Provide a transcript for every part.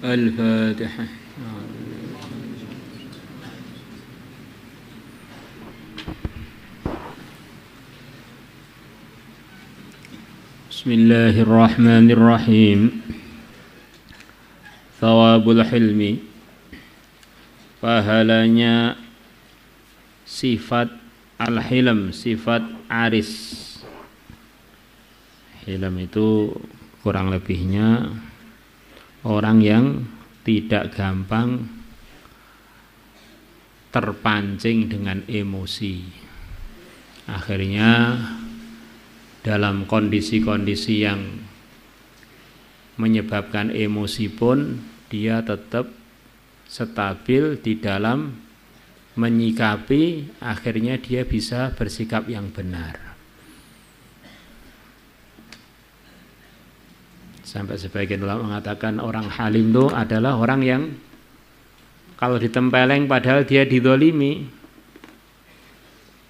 الفاتحة. بسم الله الرحمن الرحيم. Thawabul hilmi, pahalanya sifat al-hilm, sifat aris. Hilm itu kurang lebihnya orang yang tidak gampang terpancing dengan emosi. Akhirnya dalam kondisi-kondisi yang menyebabkan emosi pun dia tetap stabil di dalam menyikapi, akhirnya dia bisa bersikap yang benar. Sampai sebagian ulama mengatakan orang halim itu adalah orang yang kalau ditempeleng padahal dia dizalimi,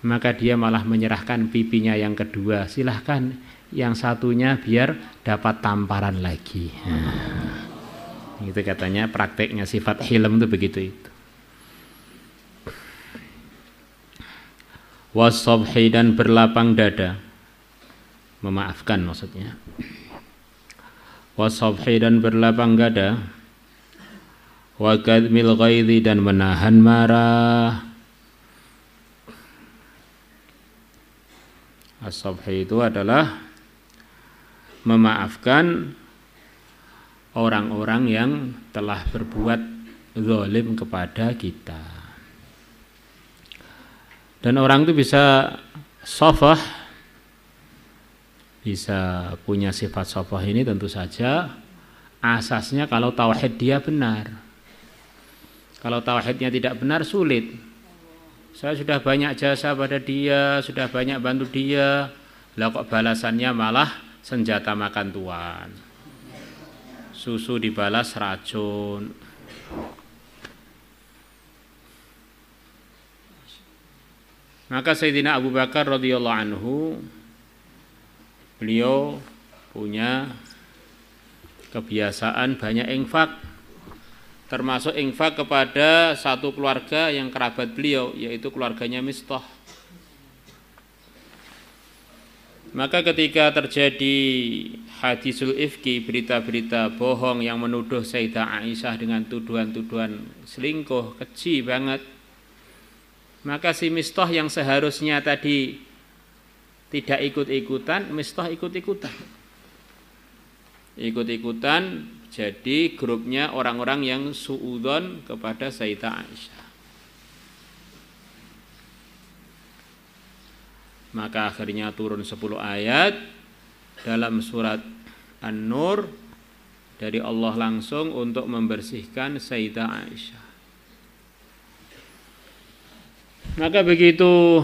maka dia malah menyerahkan pipinya yang kedua, silahkan yang satunya biar dapat tamparan lagi. Itu katanya prakteknya sifat hilm itu begitu itu. Wasabhi, dan berlapang dada, memaafkan maksudnya. Wasabhi, dan berlapang dada. Wa kadmil ghaidhi, dan menahan marah. As-sabhi itu adalah memaafkan orang-orang yang telah berbuat zalim kepada kita. Dan orang itu bisa safah, bisa punya sifat safah ini tentu saja asasnya kalau tauhid dia benar. Kalau tauhidnya tidak benar sulit. Saya sudah banyak jasa pada dia, sudah banyak bantu dia, lah kok balasannya malah senjata makan tuan, susu dibalas racun. Maka Sayyidina Abu Bakar radhiyallahu anhu, beliau punya kebiasaan banyak infak, termasuk infak kepada satu keluarga yang kerabat beliau, yaitu keluarganya Mistah. Maka ketika terjadi hadisul ifki, berita-berita bohong yang menuduh Sayyidah Aisyah dengan tuduhan-tuduhan selingkuh, keji banget, maka si Mistah yang seharusnya tadi tidak ikut-ikutan, Mistah ikut-ikutan. Ikut-ikutan jadi grupnya orang-orang yang suudzon kepada Sayyidah Aisyah. Maka akhirnya turun 10 ayat dalam surat An-Nur dari Allah langsung untuk membersihkan Sayyidah Aisyah. Maka begitu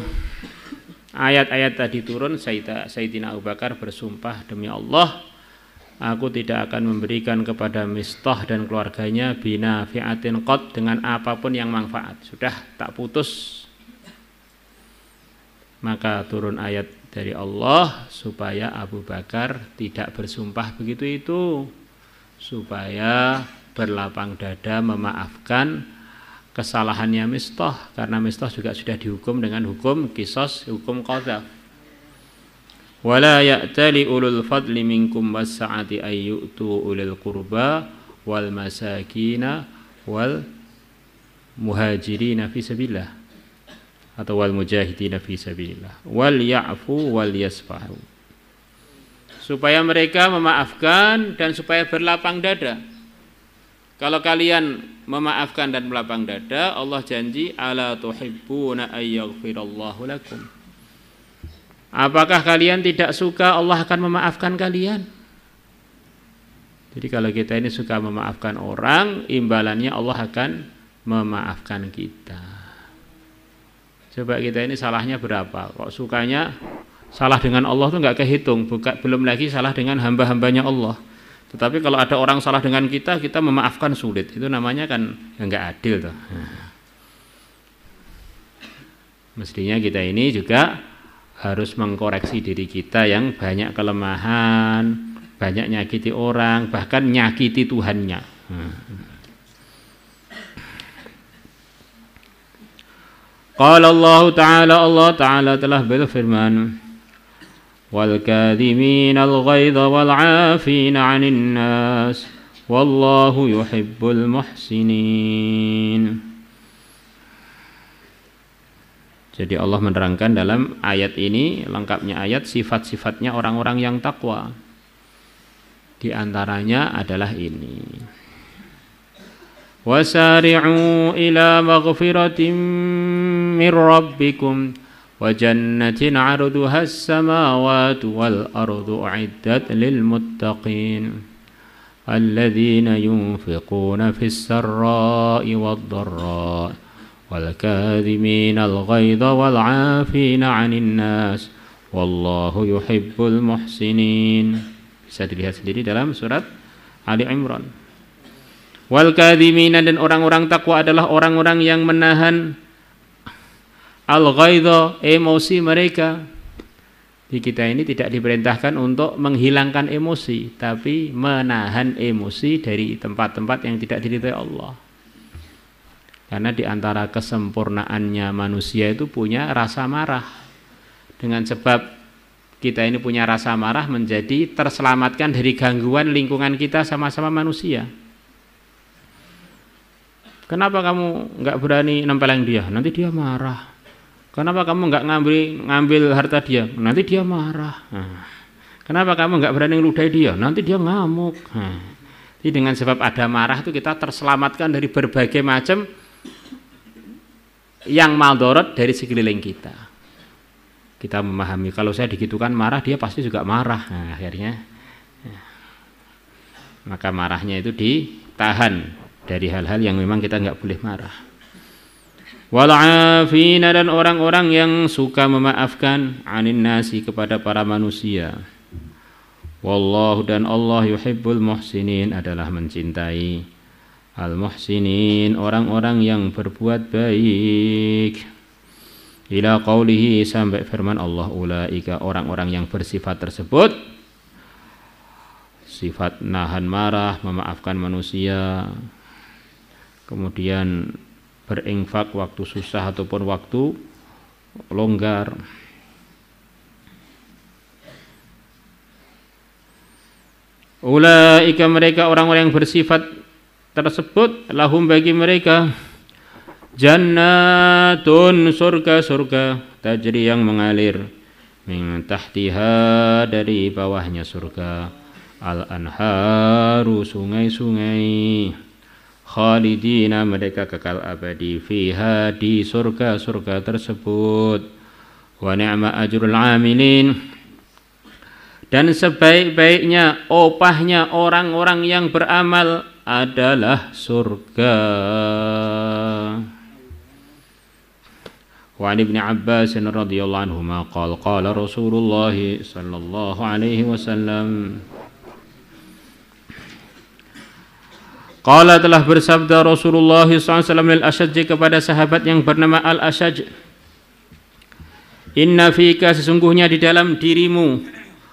ayat-ayat tadi turun, Sayyidina Abu Bakar bersumpah, demi Allah, aku tidak akan memberikan kepada Mistah dan keluarganya binafi'atin qad, dengan apapun yang manfaat. Sudah tak putus. Maka turun ayat dari Allah supaya Abu Bakar tidak bersumpah begitu itu, supaya berlapang dada memaafkan kesalahannya Mistah, karena Mistah juga sudah dihukum dengan hukum qisas, hukum qadzaf. Wala ya'tali ulul fadli minkum was-sa'ati ay yu'tu ulil qurba wal masakina wal muhajirina fi sabilillah, atau wal mujahidina fi sabilillah wal ya'fu wal yasfahu, supaya mereka memaafkan dan supaya berlapang dada. Kalau kalian memaafkan dan berlapang dada, Allah janji ala tuhibbuna ayyaghfirallahu lakum, apakah kalian tidak suka Allah akan memaafkan kalian? Jadi kalau kita ini suka memaafkan orang, imbalannya Allah akan memaafkan kita. Coba kita ini salahnya berapa? Kok sukanya salah dengan Allah tuh nggak kehitung, belum lagi salah dengan hamba-hambanya Allah. Tetapi kalau ada orang salah dengan kita memaafkan sulit. Itu namanya kan nggak adil tuh. Mestinya kita ini juga harus mengkoreksi diri kita yang banyak kelemahan, banyak nyakiti orang, bahkan nyakiti Tuhannya. Qala Allah Ta'ala telah berfirman, wal kadhimina al-ghaidha wal 'afina 'anil nas wallahu yuhibbul muhsinin. Jadi Allah menerangkan dalam ayat ini, lengkapnya ayat, sifat-sifatnya orang-orang yang takwa. Di antaranya adalah ini. Wasari'u ila maghfiratin min rabbikum wa jannatin 'arduha as-samawati wal ardu u'iddat lil muttaqin alladzina yunfiquna fis sarra'i wad dharra'i wal kadhiminal ghaidha wal 'afina 'anil nas wallahu yuhibbul muhsinin. Bisa dilihat sendiri dalam surat Ali Imran. Wal kadhimina, dan orang-orang takwa adalah orang-orang yang menahan al-ghaidha, emosi mereka. Di kita ini tidak diperintahkan untuk menghilangkan emosi, tapi menahan emosi dari tempat-tempat yang tidak diridhai Allah. Karena di antara kesempurnaannya manusia itu punya rasa marah. Dengan sebab kita ini punya rasa marah, menjadi terselamatkan dari gangguan lingkungan kita sama-sama manusia. Kenapa kamu nggak berani nempeleng dia? Nanti dia marah. Kenapa kamu nggak ngambil harta dia? Nanti dia marah. Kenapa kamu nggak berani ngeludahi dia? Nanti dia ngamuk. Jadi dengan sebab ada marah itu kita terselamatkan dari berbagai macam yang maldorot dari sekeliling kita. Kita memahami kalau saya digitukan marah, dia pasti juga marah. Akhirnya maka marahnya itu ditahan dari hal-hal yang memang kita nggak boleh marah. Wal'afina, dan orang-orang yang suka memaafkan, anin nasi, kepada para manusia. Wallahu, dan Allah, yuhibbul muhsinin, adalah mencintai al-muhsinin, orang-orang yang berbuat baik. Ila qaulihi, sampai firman Allah, ulaika, orang-orang yang bersifat tersebut, sifat nahan marah, memaafkan manusia, kemudian berinfak waktu susah ataupun waktu longgar. Ulaika, mereka orang-orang yang bersifat tersebut, lahum, bagi mereka, jannatun, surga-surga, tajri, yang mengalir, min tahtiha, dari bawahnya surga, al-anharu, sungai-sungai, khalidina, mereka kekal abadi, fiha, di surga-surga tersebut, wa ni'ma ajrul amilin, dan sebaik-baiknya opahnya orang-orang yang beramal adalah surga. Wa Ibnu Abbas radhiyallahu anhu qala qala Rasulullah sallallahu alaihi wasallam, qala, telah bersabda Rasulullah sallallahu alaihi wasallam al-Ashaj, kepada sahabat yang bernama Al-Ashaj, inna fika, sesungguhnya di dalam dirimu,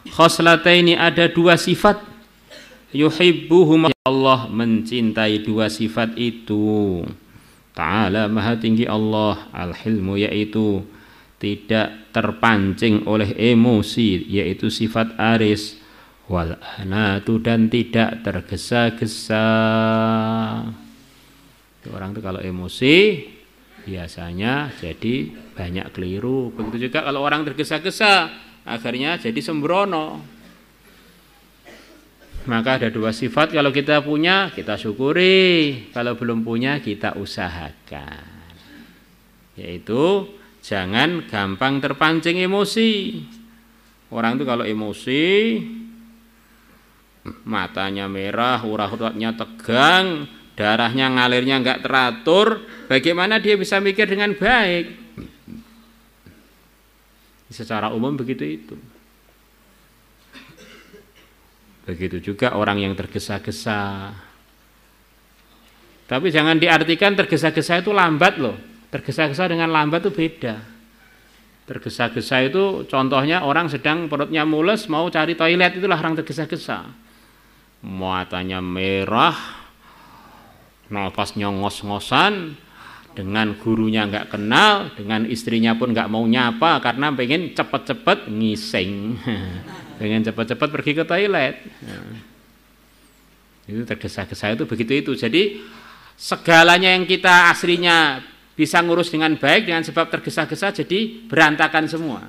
khoslataini, ada dua sifat, yuhibbuhum, Allah mencintai dua sifat itu. Ta'ala, maha tinggi Allah, al-hilmu, yaitu tidak terpancing oleh emosi, yaitu sifat aris, wal anatu, dan tidak tergesa-gesa. Orang itu kalau emosi biasanya jadi banyak keliru. Begitu juga kalau orang tergesa-gesa, akhirnya jadi sembrono. Maka ada dua sifat, kalau kita punya kita syukuri, kalau belum punya kita usahakan. Yaitu jangan gampang terpancing emosi. Orang itu kalau emosi, matanya merah, urat-uratnya tegang, darahnya ngalirnya enggak teratur, bagaimana dia bisa mikir dengan baik? Secara umum begitu itu. Begitu juga orang yang tergesa-gesa. Tapi jangan diartikan tergesa-gesa itu lambat loh. Tergesa-gesa dengan lambat itu beda. Tergesa-gesa itu contohnya orang sedang perutnya mules mau cari toilet, itulah orang tergesa-gesa. Matanya merah, nafas nyongos-ngosan, dengan gurunya nggak kenal, dengan istrinya pun nggak mau nyapa karena pengen cepet-cepet ngising, pengen cepet-cepet pergi ke toilet. Itu tergesa-gesa itu begitu itu. Jadi segalanya yang kita aslinya bisa ngurus dengan baik, dengan sebab tergesa-gesa jadi berantakan semua.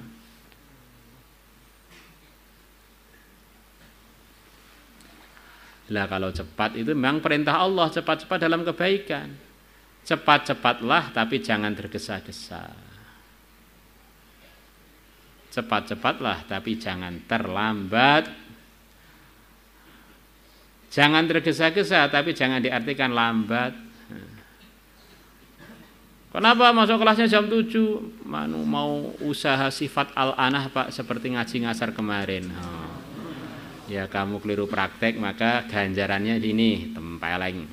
Lah kalau cepat itu memang perintah Allah, cepat-cepat dalam kebaikan. Cepat-cepatlah tapi jangan tergesa-gesa. Cepat-cepatlah tapi jangan terlambat. Jangan tergesa-gesa tapi jangan diartikan lambat. Kenapa masuk kelasnya jam 7? Mau usaha sifat al-anah Pak, seperti ngaji ngasar kemarin. Ya kamu keliru praktek maka ganjarannya ini tempeleng.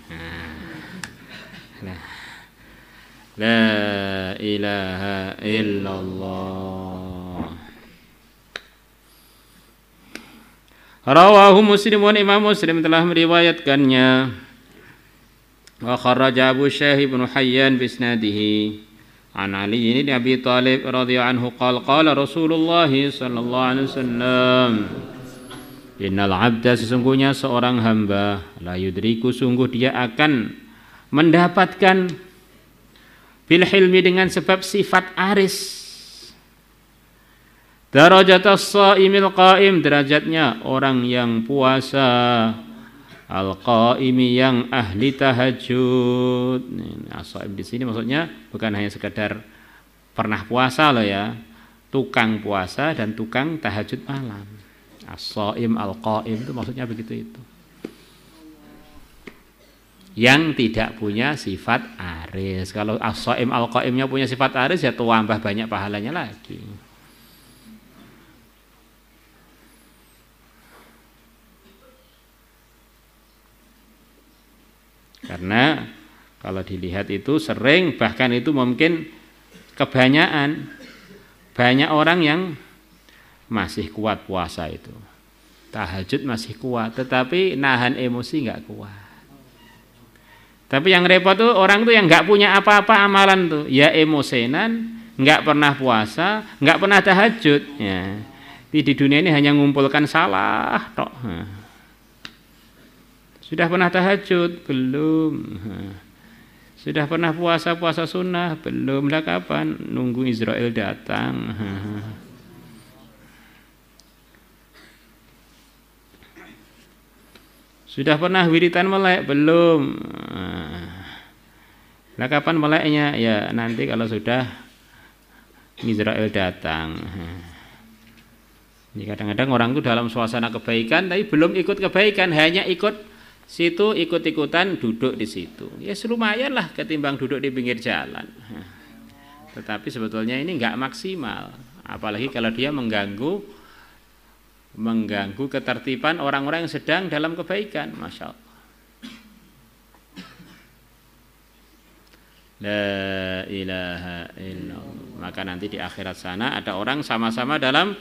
Nah. La ilaha illallah. Rawahu Muslimun, Imam Muslim telah meriwayatkannya. Wa kharraja Abu Syekh Ibnu Hayyan bisnadihi an Ali bin Abi Thalib radhiyallahu anhu qala Rasulullah sallallahu alaihi wasallam, innal 'abda, sesungguhnya seorang hamba, la yudriku, sungguh dia akan mendapatkan bil hilmi, dengan sebab sifat aris, darajatas shaimil qaim, derajatnya orang yang puasa, al qaimi, yang ahli tahajud. As-shaim di sini maksudnya bukan hanya sekedar pernah puasa loh ya, tukang puasa dan tukang tahajud malam. As-shaim al qaim itu maksudnya begitu itu. Yang tidak punya sifat aris. Kalau as-shaim al-qaimnya punya sifat aris, ya tambah banyak pahalanya lagi. Karena kalau dilihat itu sering, bahkan itu mungkin kebanyakan, banyak orang yang masih kuat puasa itu, tahajud masih kuat, tetapi nahan emosi nggak kuat. Tapi yang repot tuh orang tuh yang nggak punya apa-apa amalan tuh, ya emosenan, nggak pernah puasa, nggak pernah tahajud. Ya, di dunia ini hanya ngumpulkan salah, tok. Sudah pernah tahajud? Belum. Sudah pernah puasa sunnah? Belum. Lah kapan? Nunggu Israel datang. Sudah pernah wiritan melek? Belum. Nah kapan meleknya? Ya nanti kalau sudah Israel datang. Ini kadang-kadang orang itu dalam suasana kebaikan tapi belum ikut kebaikan, hanya ikut situ, ikut-ikutan duduk di situ. Ya lumayan lah ketimbang duduk di pinggir jalan. Tetapi sebetulnya ini enggak maksimal, apalagi kalau dia mengganggu ketertiban orang-orang yang sedang dalam kebaikan. Masya Allah. La ilaha illallah. Maka nanti di akhirat sana ada orang sama-sama dalam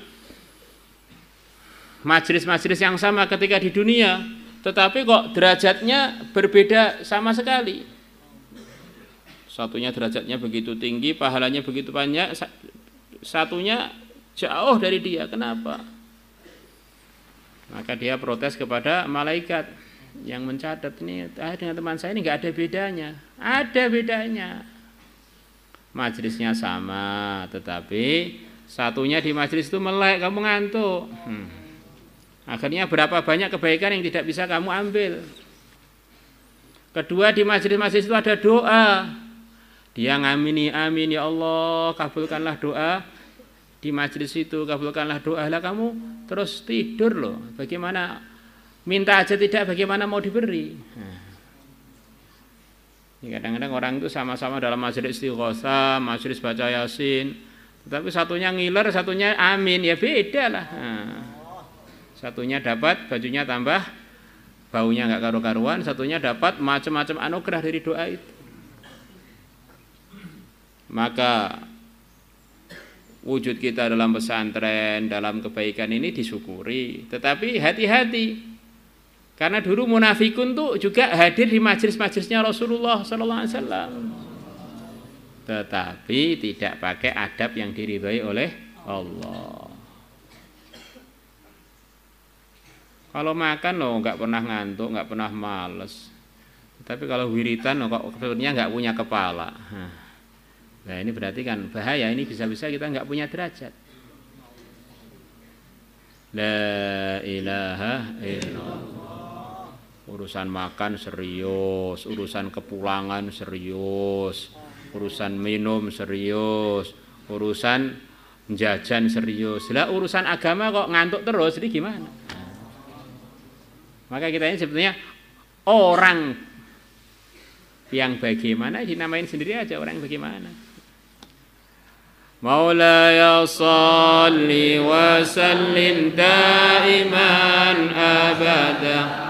majelis-majelis yang sama ketika di dunia, tetapi kok derajatnya berbeda sama sekali. Satunya derajatnya begitu tinggi, pahalanya begitu banyak, satunya jauh dari dia. Kenapa? Maka dia protes kepada malaikat yang mencatat, ini dengan teman saya ini nggak ada bedanya. Ada bedanya. Majelisnya sama, tetapi satunya di majelis itu melek, kamu ngantuk. Akhirnya berapa banyak kebaikan yang tidak bisa kamu ambil. Kedua, di majelis-majelis itu ada doa. Dia ngamini, amin ya Allah, kabulkanlah doa di majelis itu, kabulkanlah doa. Lah kamu terus tidur loh. Bagaimana minta aja tidak, bagaimana mau diberi? Kadang-kadang orang itu sama-sama dalam majelis istighosa, majelis baca yasin, tetapi satunya ngiler, satunya amin, ya beda lah. Satunya dapat bajunya tambah, baunya nggak karu-karuan, satunya dapat macam-macam anugerah dari doa itu. Maka wujud kita dalam pesantren, dalam kebaikan ini disyukuri, tetapi hati-hati. Karena dulu munafikun tuh juga hadir di majelis-majelisnya Rasulullah sallallahu alaihi wasallam. Tetapi tidak pakai adab yang diridhai oleh Allah. Kalau makan loh nggak pernah ngantuk, nggak pernah males. Tapi kalau wiritan loh kok sebenarnya nggak punya kepala. Nah ini berarti kan bahaya. Ini bisa-bisa kita nggak punya derajat. La ilaha illallah. Urusan makan serius, urusan kepulangan serius, urusan minum serius, urusan jajan serius. Lah urusan agama kok ngantuk terus, jadi gimana? Maka kita ini sebetulnya orang yang bagaimana dinamain sendiri aja orang yang bagaimana. Maulaya salli wa sallim daiman abada